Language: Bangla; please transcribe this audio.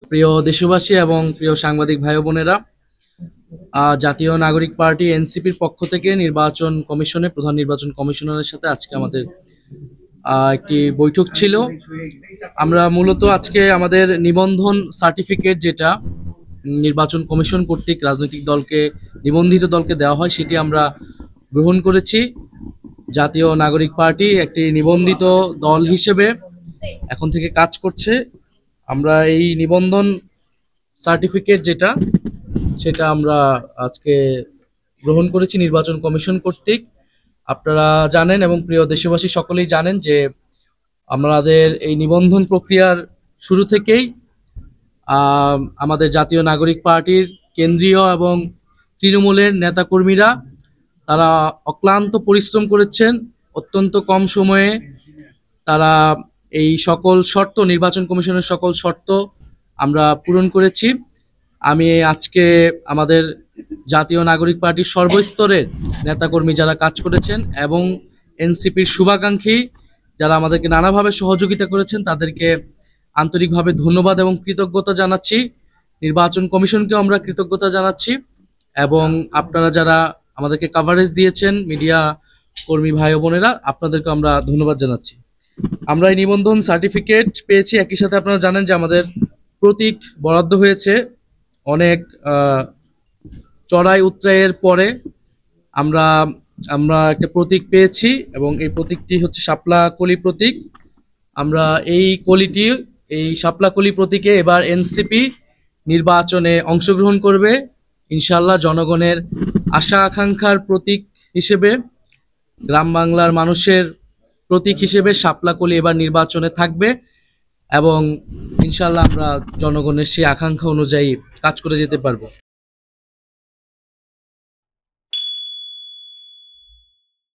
প্রিয় দেশবাসী এবং প্রিয় সাংবাদিক ভাই বোনেরা, জাতীয় নাগরিক পার্টি এনসিপির পক্ষ থেকে নির্বাচন কমিশনে প্রধান নির্বাচন কমিশনারের সাথে আজকে আমাদের একটি বৈঠক ছিল। আমরা মূলত আজকে আমাদের নিবন্ধন সার্টিফিকেট, যেটা নির্বাচন কমিশন কর্তৃক রাজনৈতিক দলকে, নিবন্ধিত দলকে দেওয়া হয়, সেটি আমরা গ্রহণ করেছি। জাতীয় নাগরিক পার্টি একটি নিবন্ধিত দল হিসেবে এখন থেকে কাজ করছে। আমরা এই নিবন্ধন সার্টিফিকেট সেটা আমরা আজকে গ্রহণ করেছি নির্বাচন কমিশন কর্তৃক। আপনারা জানেন এবং প্রিয় দেশবাসী সকলেই জানেন যে আমাদের এই নিবন্ধন প্রক্রিয়ার শুরু থেকেই আমাদের জাতীয় নাগরিক পার্টির কেন্দ্রীয় এবং তৃণমূলের নেতাকর্মীরা তারা অক্লান্ত পরিশ্রম করেছেন। অত্যন্ত কম সময়ে তারা এই সকল শর্ত, নির্বাচন কমিশনের সকল শর্ত আমরা পূরণ করেছি। আমি আজকে আমাদের জাতীয় নাগরিক পার্টির সর্বস্তরের নেতাকর্মী যারা কাজ করেছেন এবং এনসিপির শুভাকাঙ্ক্ষী যারা আমাদেরকে নানাভাবে সহযোগিতা করেছেন, তাদেরকে আন্তরিকভাবে ধন্যবাদ এবং কৃতজ্ঞতা জানাচ্ছি। নির্বাচন কমিশনকেও আমরা কৃতজ্ঞতা জানাচ্ছি এবং আপনারা যারা আমাদেরকে কাভারেজ দিয়েছেন, মিডিয়া কর্মী ভাই বোনেরা, আপনাদেরকে আমরা ধন্যবাদ জানাচ্ছি। আমরা এই নিবন্ধন সার্টিফিকেট পেয়েছি। একই সাথে আপনারা জানেন যে আমাদের প্রতীক বরাদ্দ হয়েছে। অনেক চড়াই উতরাইয়ের পরে আমরা আমরা একটা প্রতীক পেয়েছি এবং এই প্রতীকটি হচ্ছে শাপলা কলি প্রতীক। আমরা এই শাপলা কলি প্রতীকে এবার এনসিপি নির্বাচনে অংশগ্রহণ করবে ইনশাল্লাহ। জনগণের আশা আকাঙ্ক্ষার প্রতীক হিসেবে, গ্রাম বাংলার মানুষের প্রতীক হিসেবে শাপলা কলি এবার নির্বাচনে থাকবে এবং ইনশাল্লাহ আমরা জনগণের সেই আকাঙ্ক্ষা অনুযায়ী কাজ করে যেতে পারবো।